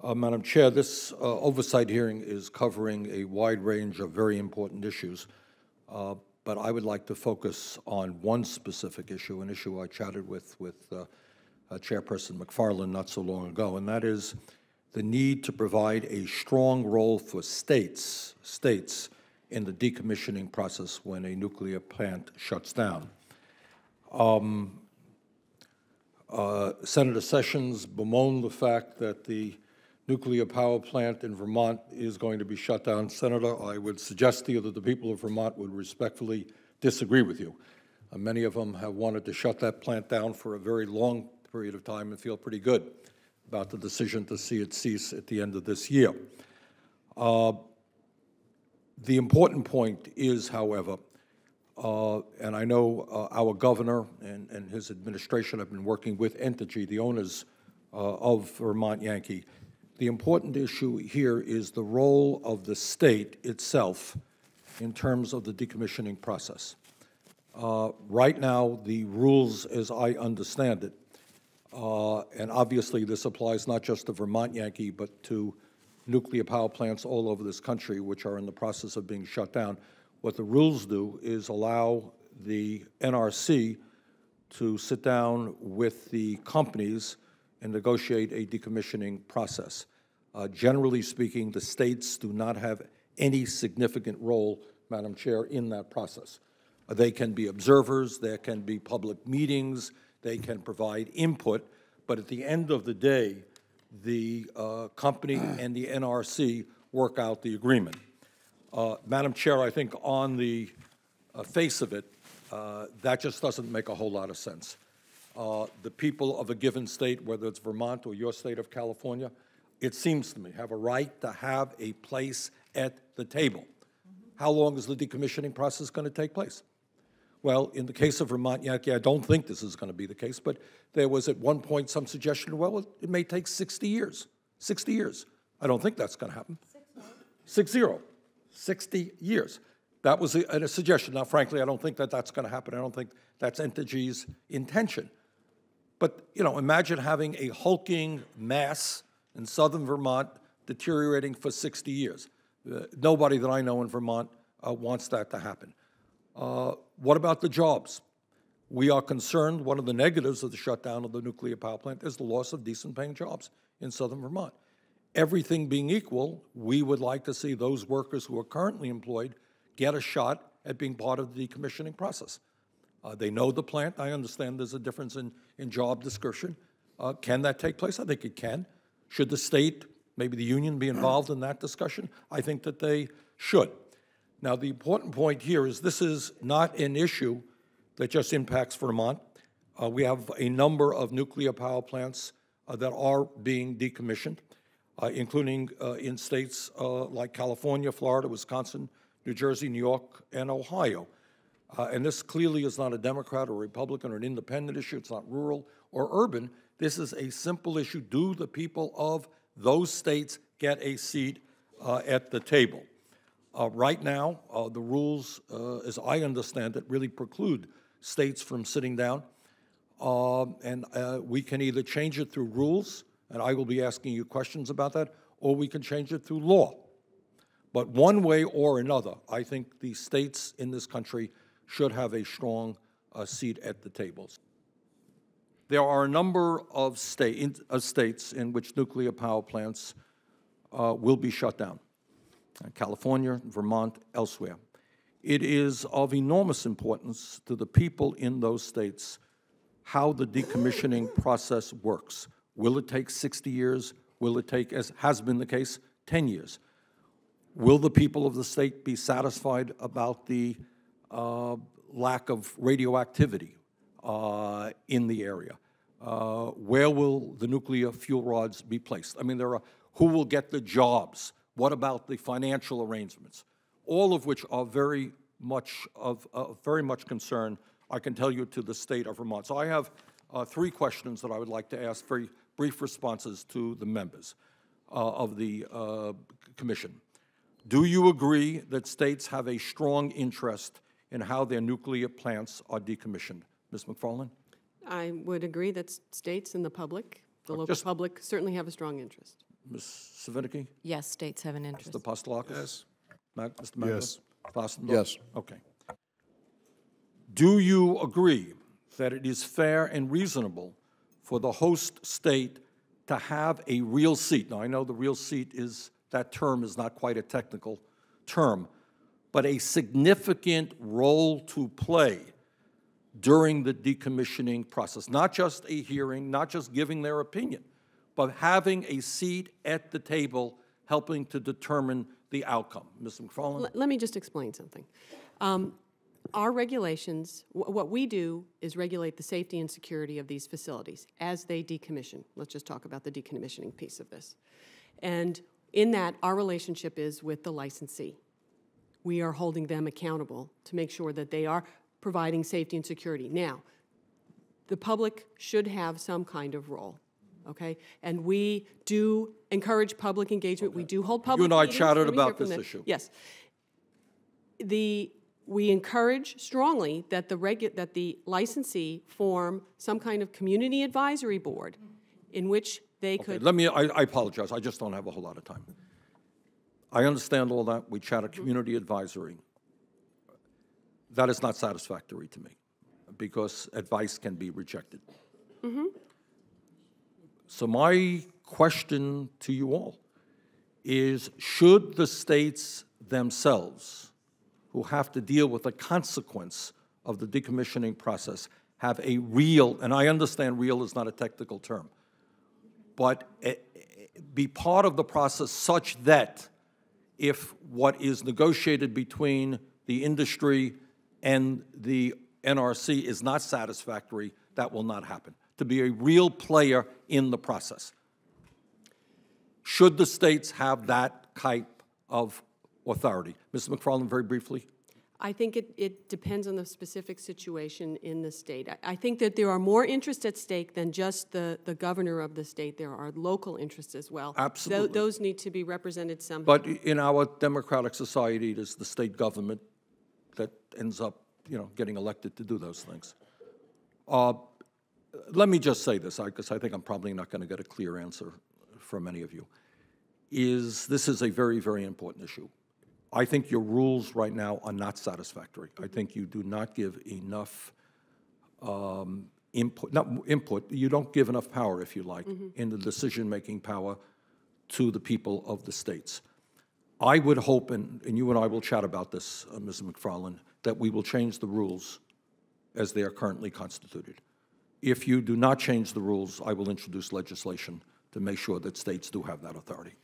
Madam Chair, this oversight hearing is covering a wide range of very important issues, but I would like to focus on one specific issue, an issue I chatted with Chairperson McFarland not so long ago, and that is the need to provide a strong role for states in the decommissioning process when a nuclear plant shuts down. Senator Sessions bemoaned the fact that the nuclear power plant in Vermont is going to be shut down. Senator, I would suggest to you that the people of Vermont would respectfully disagree with you. Many of them have wanted to shut that plant down for a very long period of time and feel pretty good about the decision to see it cease at the end of this year. The important point is, however, and I know our governor and his administration have been working with Entergy, the owners of Vermont Yankee. The important issue here is the role of the state itself in terms of the decommissioning process. Right now, the rules, as I understand it, and obviously this applies not just to Vermont Yankee, but to nuclear power plants all over this country, which are in the process of being shut down. What the rules do is allow the NRC to sit down with the companies and negotiate a decommissioning process. Generally speaking, the states do not have any significant role, Madam Chair, in that process. They can be observers, there can be public meetings, they can provide input, but at the end of the day, the company and the NRC work out the agreement. Madam Chair, I think on the face of it, that just doesn't make a whole lot of sense. The people of a given state, whether it's Vermont or your state of California, it seems to me, have a right to have a place at the table. How long is the decommissioning process going to take place? Well, in the case of Vermont Yankee, I don't think this is going to be the case, but there was at one point some suggestion, well, it may take 60 years. 60 years. I don't think that's going to happen. 60 years. That was a suggestion. Now, frankly, I don't think that that's going to happen. I don't think that's Entergy's intention. But, you know, imagine having a hulking mass in southern Vermont deteriorating for 60 years. Nobody that I know in Vermont wants that to happen. What about the jobs? We are concerned, one of the negatives of the shutdown of the nuclear power plant is the loss of decent paying jobs in southern Vermont. Everything being equal, we would like to see those workers who are currently employed get a shot at being part of the decommissioning process. They know the plant. I understand there's a difference in job description. Can that take place? I think it can. Should the state, maybe the union, be involved in that discussion? I think that they should. Now, the important point here is this is not an issue that just impacts Vermont. We have a number of nuclear power plants that are being decommissioned, including in states like California, Florida, Wisconsin, New Jersey, New York, and Ohio. And this clearly is not a Democrat or Republican or an independent issue. It's not rural or urban. This is a simple issue. Do the people of those states get a seat at the table? Right now, the rules, as I understand it, really preclude states from sitting down. And we can either change it through rules, and I will be asking you questions about that, or we can change it through law. But one way or another, I think the states in this country should have a strong seat at the tables. There are a number of states in which nuclear power plants will be shut down. California, Vermont, elsewhere. It is of enormous importance to the people in those states how the decommissioning process works. Will it take 60 years? Will it take, as has been the case, 10 years? Will the people of the state be satisfied about the lack of radioactivity in the area? Where will the nuclear fuel rods be placed? I mean, who will get the jobs? What about the financial arrangements? All of which are very much concern, I can tell you, to the state of Vermont. So I have three questions that I would like to ask, very brief responses to the members of the commission. Do you agree that states have a strong interest in how their nuclear plants are decommissioned? Ms. McFarland? I would agree that states and the public, the local public, certainly have a strong interest. Ms. Savinicki? Yes, states have an interest. Mr. Apostolakis? Yes. Mr. Magler? Yes. Fostendorf? Yes. Okay. Do you agree that it is fair and reasonable for the host state to have a real seat? Now, I know the real seat is, that term is not quite a technical term, but a significant role to play during the decommissioning process. Not just a hearing, not just giving their opinion, but having a seat at the table helping to determine the outcome. Ms. McFarland? Let me just explain something. Our regulations, what we do is regulate the safety and security of these facilities as they decommission. Let's just talk about the decommissioning piece of this. And in that, our relationship is with the licensee. We are holding them accountable to make sure that they are providing safety and security. Now, the public should have some kind of role, okay? And we do encourage public engagement. We do hold public meetings. You and I chatted about this issue. Yes. We encourage strongly that the licensee form some kind of community advisory board in which they could... I apologize, I just don't have a whole lot of time. I understand all that. We chatted community advisory. That is not satisfactory to me because advice can be rejected. So my question to you all is, should the states themselves, who have to deal with the consequence of the decommissioning process, have a real, and I understand real is not a technical term, but be part of the process such that if what is negotiated between the industry and the NRC is not satisfactory, that will not happen. To be a real player in the process. Should the states have that type of authority? Ms. McFarland, very briefly. I think it depends on the specific situation in the state. I think that there are more interests at stake than just the governor of the state. There are local interests as well. Absolutely. Those need to be represented somehow. But in our democratic society, it is the state government that ends up, getting elected to do those things. Let me just say this, because I think I'm probably not going to get a clear answer from many of you. This is a very, very important issue. I think your rules right now are not satisfactory. I think you do not give enough input, you don't give enough power, if you like, in the decision-making power to the people of the states. I would hope, and you and I will chat about this, Ms. McFarland, that we will change the rules as they are currently constituted. If you do not change the rules, I will introduce legislation to make sure that states do have that authority.